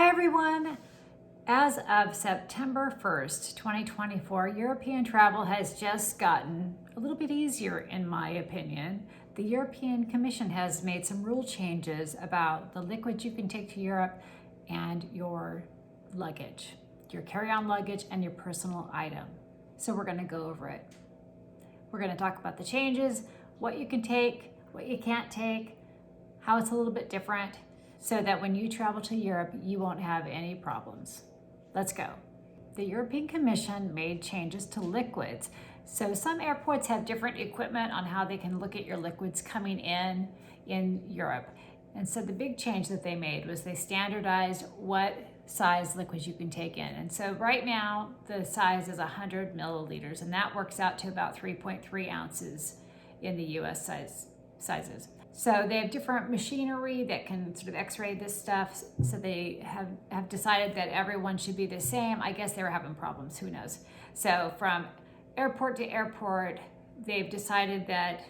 Hi everyone! As of September 1st, 2024, European travel has just gotten a little bit easier in my opinion. The European Commission has made some rule changes about the liquids you can take to Europe and your luggage, your carry-on luggage and your personal item. So we're going to go over it. We're going to talk about the changes, what you can take, what you can't take, how it's a little bit different, so that when you travel to Europe, you won't have any problems. Let's go. The European Commission made changes to liquids. So some airports have different equipment on how they can look at your liquids coming in Europe. And so the big change that they made was they standardized what size liquids you can take in. And so right now, the size is 100 milliliters, and that works out to about 3.3 ounces in the US sizes. So they have different machinery that can sort of x-ray this stuff. So they have decided that everyone should be the same. I guess they were having problems, who knows. So from airport to airport, they've decided that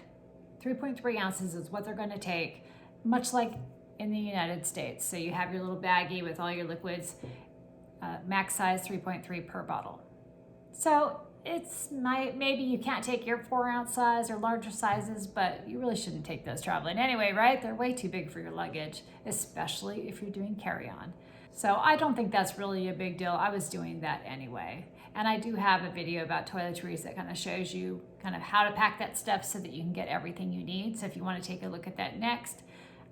3.3 ounces is what they're going to take, much like in the United States. So you have your little baggie with all your liquids, max size 3.3 per bottle. So maybe you can't take your 4-ounce size or larger sizes, but you really shouldn't take those traveling anyway, right? They're way too big for your luggage, especially if you're doing carry-on. So I don't think that's really a big deal. I was doing that anyway. And I do have a video about toiletries that kind of shows you kind of how to pack that stuff so that you can get everything you need. So if you want to take a look at that next,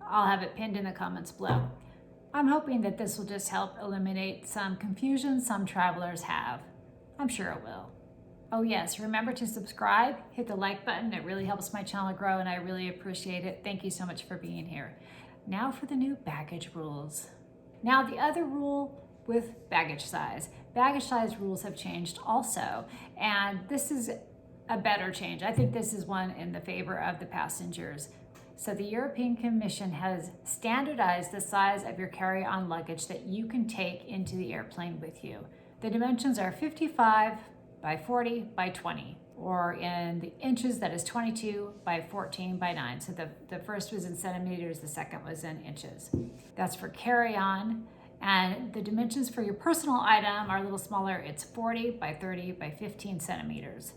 I'll have it pinned in the comments below. I'm hoping that this will just help eliminate some confusion some travelers have. I'm sure it will. Oh yes, remember to subscribe, hit the like button. It really helps my channel grow and I really appreciate it. Thank you so much for being here. Now for the new baggage rules. Now the other rule with baggage size. Baggage size rules have changed also, and this is a better change. I think this is one in the favor of the passengers. So the European Commission has standardized the size of your carry-on luggage that you can take into the airplane with you. The dimensions are 55 by 40 by 20, or in the inches, that is 22 by 14 by 9. So the first was in centimeters, the second was in inches. That's for carry-on. And the dimensions for your personal item are a little smaller. It's 40 by 30 by 15 centimeters.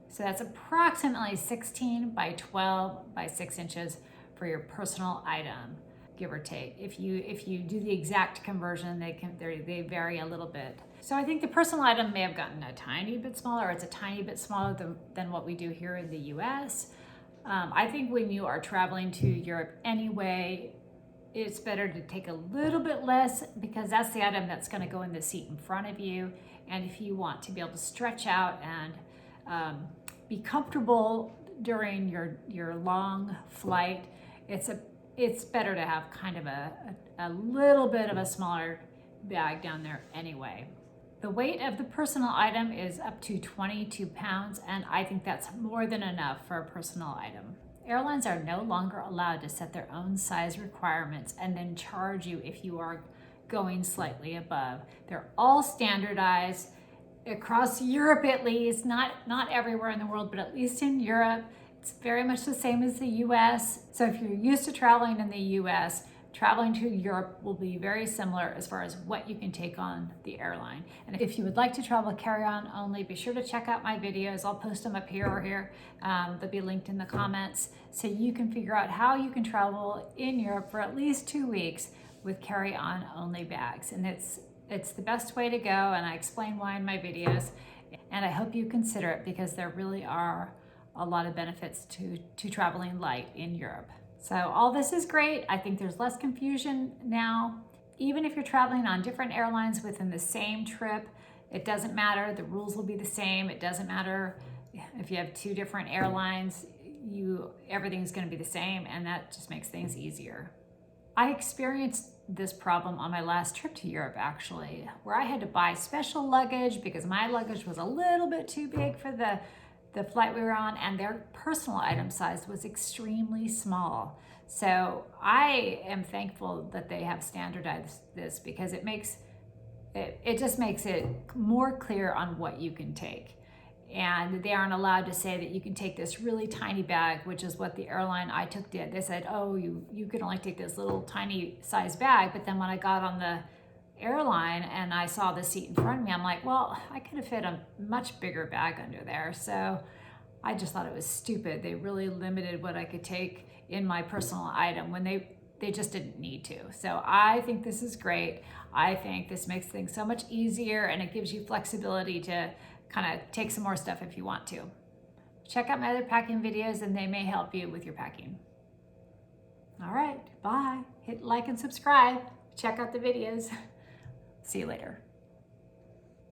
So that's approximately 16 by 12 by 6 inches for your personal item, give or take. If you do the exact conversion, they vary a little bit. So I think the personal item may have gotten a tiny bit smaller, or it's a tiny bit smaller than what we do here in the US. I think when you are traveling to Europe anyway, it's better to take a little bit less, because that's the item that's going to go in the seat in front of you. And if you want to be able to stretch out and be comfortable during your long flight, it's better to have kind of a little bit of a smaller bag down there anyway. The weight of the personal item is up to 22 pounds, and I think that's more than enough for a personal item. Airlines are no longer allowed to set their own size requirements and then charge you if you are going slightly above. They're all standardized across Europe, at least, not everywhere in the world, but at least in Europe. It's very much the same as the US. So if you're used to traveling in the US, traveling to Europe will be very similar as far as what you can take on the airline. And if you would like to travel carry-on only, be sure to check out my videos. I'll post them up here or here. They'll be linked in the comments, so you can figure out how you can travel in Europe for at least 2 weeks with carry-on only bags. And it's the best way to go, and I explain why in my videos. And I hope you consider it, because there really are a lot of benefits to traveling light in Europe. So all this is great. I think there's less confusion now. Even if you're traveling on different airlines within the same trip, it doesn't matter. The rules will be the same. It doesn't matter if you have 2 different airlines, everything's going to be the same, and that just makes things easier. I experienced this problem on my last trip to Europe, actually, where I had to buy special luggage because my luggage was a little bit too big for the flight we were on, and their personal item size was extremely small. So I am thankful that they have standardized this, because it just makes it more clear on what you can take. And they aren't allowed to say that you can take this really tiny bag, which is what the airline I took did. They said, oh, you can only take this little tiny size bag. But then when I got on the airline and I saw the seat in front of me, I'm like, well, I could have fit a much bigger bag under there. So I just thought it was stupid. They really limited what I could take in my personal item when they just didn't need to. So I think this is great. I think this makes things so much easier, and it gives you flexibility to kind of take some more stuff if you want to. Check out my other packing videos and they may help you with your packing. All right, bye. Hit like and subscribe. Check out the videos. See you later.